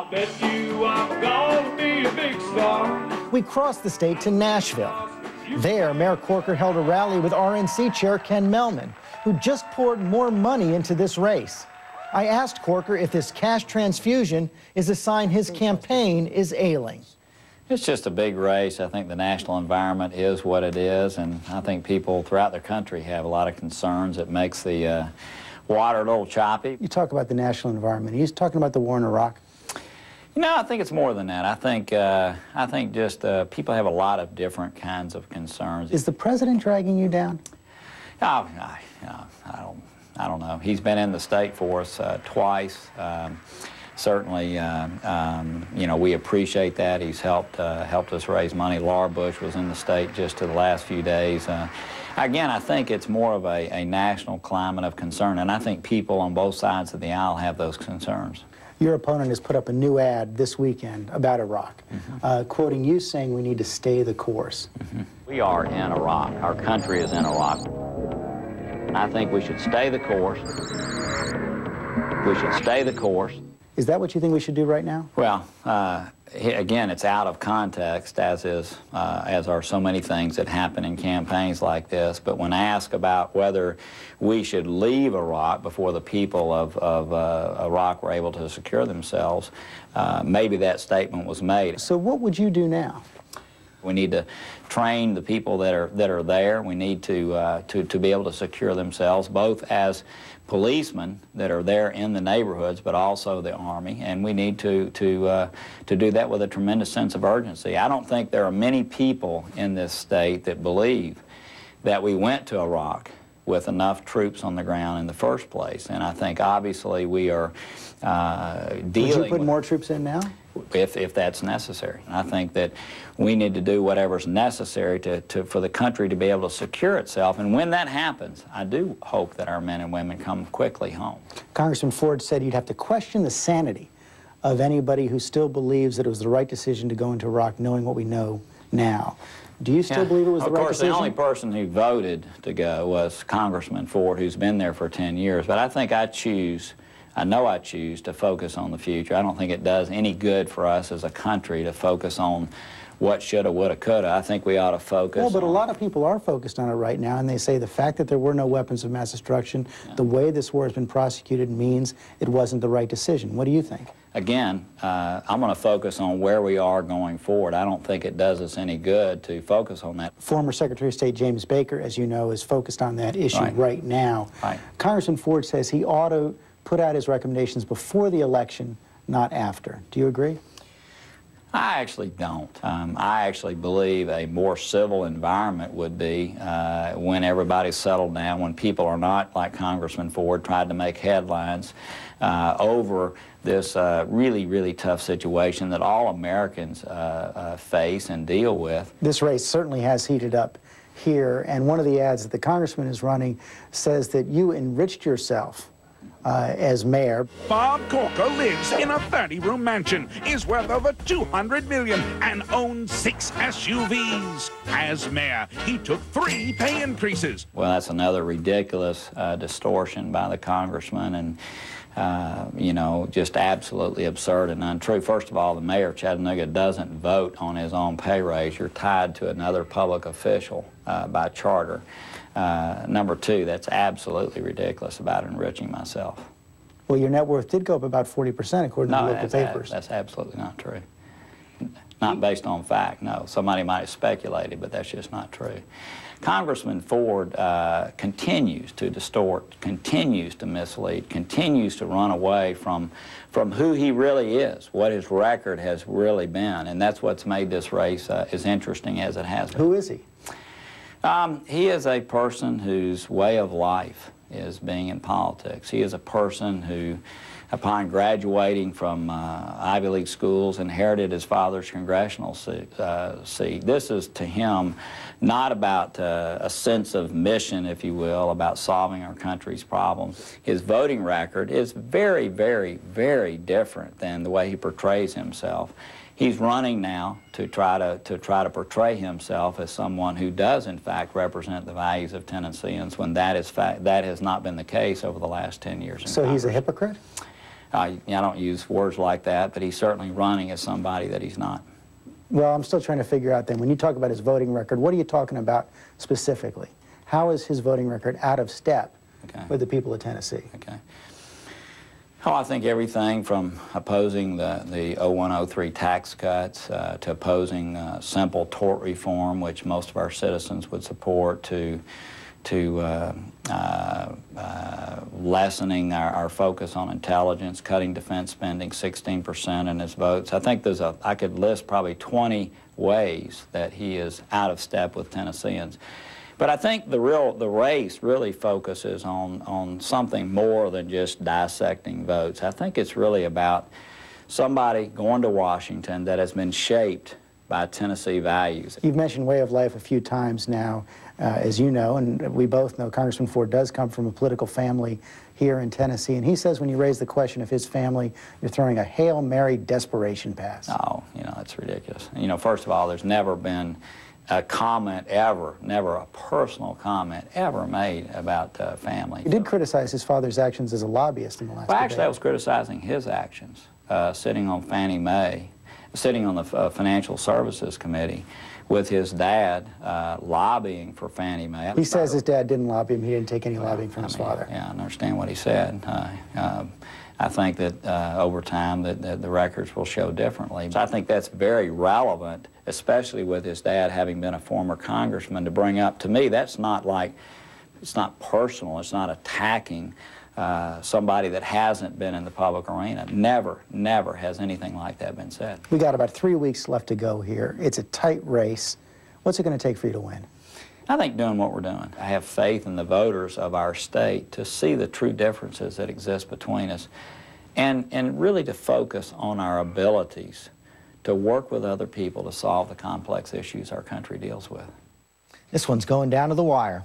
I'll bet you I'm gonna be a big star. We crossed the state to Nashville. There, Mayor Corker held a rally with RNC Chair Ken Mehlman, who just poured more money into this race. I asked Corker if this cash transfusion is a sign his campaign is ailing. It's just a big race. I think the national environment is what it is, and I think people throughout the country have a lot of concerns. It makes the water a little choppy. You talk about the national environment. He's talking about the war in Iraq. You know, I think it's more than that. I think just people have a lot of different kinds of concerns. Is the president dragging you down? Oh, I don't know. He's been in the state for us twice. Certainly, you know, we appreciate that. He's helped us raise money. Laura Bush was in the state just to the last few days. Again, I think it's more of a national climate of concern, and I think people on both sides of the aisle have those concerns. Your opponent has put up a new ad this weekend about Iraq, quoting you saying we need to stay the course. We are in Iraq. Our country is in Iraq. And I think we should stay the course. We should stay the course. Is that what you think we should do right now? Well, again, it's out of context, as are so many things that happen in campaigns like this. But when asked about whether we should leave Iraq before the people of Iraq were able to secure themselves, maybe that statement was made. So what would you do now? We need to train the people that are there. We need to be able to secure themselves, both as policemen that are there in the neighborhoods, but also the Army, and we need to do that with a tremendous sense of urgency. I don't think there are many people in this state that believe that we went to Iraq with enough troops on the ground in the first place, and I think obviously we are dealing. Would you put more troops in now? If that's necessary. I think that we need to do whatever's necessary for the country to be able to secure itself. And when that happens, I do hope that our men and women come quickly home. Congressman Ford said you'd have to question the sanity of anybody who still believes that it was the right decision to go into Iraq knowing what we know now. Do you still believe it was the right decision? Of course, the only person who voted to go was Congressman Ford, who's been there for 10 years. But I think I know I choose to focus on the future. I don't think it does any good for us as a country to focus on what shoulda, woulda, coulda. I think we ought to focus Well, but a lot of people are focused on it right now, and they say the fact that there were no weapons of mass destruction, the way this war has been prosecuted means it wasn't the right decision. What do you think? Again, I'm going to focus on where we are going forward. I don't think it does us any good to focus on that. Former Secretary of State James Baker, as you know, is focused on that issue right now. Right. Congressman Ford says he ought to put out his recommendations before the election, not after. Do you agree? I actually don't. I actually believe a more civil environment would be when everybody's settled down, when people are not, like Congressman Ford, tried to make headlines over this really, really tough situation that all Americans face and deal with. This race certainly has heated up here, and one of the ads that the congressman is running says that you enriched yourself as mayor. Bob Corker lives in a 30-room mansion, is worth over $200 million, and owns 6 SUVs. As mayor, he took 3 pay increases. Well, that's another ridiculous distortion by the congressman, and you know, just absolutely absurd and untrue. First of all, the mayor of Chattanooga doesn't vote on his own pay raise. You're tied to another public official by charter. Number 2, that's absolutely ridiculous about enriching myself. Well, your net worth did go up about 40% according to the local papers. That's absolutely not true. Not based on fact, no. Somebody might have speculated, but that's just not true. Congressman Ford continues to distort, continues to mislead, continues to run away from who he really is, what his record has really been, and that's what's made this race as interesting as it has been. Who is he? He is a person whose way of life is being in politics. He is a person who, upon graduating from Ivy League schools, inherited his father's congressional seat. This is, to him, not about a sense of mission, if you will, about solving our country's problems. His voting record is very, very, very different than the way he portrays himself. He's running now to try to portray himself as someone who does, in fact, represent the values of Tennesseans, when that has not been the case over the last 10 years. So he's a hypocrite? I don't use words like that, but he's certainly running as somebody that he's not. Well, I'm still trying to figure out then, when you talk about his voting record, what are you talking about specifically? How is his voting record out of step with the people of Tennessee? Okay. Oh, I think everything from opposing the 0103 tax cuts to opposing simple tort reform, which most of our citizens would support, to lessening our focus on intelligence, cutting defense spending 16% in his votes. I think I could list probably 20 ways that he is out of step with Tennesseans. But I think the race really focuses on something more than just dissecting votes. I think it's really about somebody going to Washington that has been shaped by Tennessee values. You've mentioned way of life a few times now, as you know, and we both know Congressman Ford does come from a political family here in Tennessee, and he says when you raise the question of his family, you're throwing a Hail Mary desperation pass. Oh, that's ridiculous. First of all, there's never been a comment ever, never a personal comment ever made about family. You did criticize his father's actions as a lobbyist in the last Well, actually, debate. I was criticizing his actions, sitting on Fannie Mae, sitting on the Financial Services Committee with his dad lobbying for Fannie Mae. He says his dad didn't lobby him. He didn't take any lobbying from his father. Yeah, I understand what he said. I think that over time that the records will show differently. So I think that's very relevant, especially with his dad having been a former congressman, to bring up. To me, that's not like, it's not personal, it's not attacking somebody that hasn't been in the public arena. Never has anything like that been said. We got about 3 weeks left to go here. It's a tight race. What's it going to take for you to win? I think doing what we're doing. I have faith in the voters of our state to see the true differences that exist between us and really to focus on our abilities to work with other people to solve the complex issues our country deals with. This one's going down to the wire.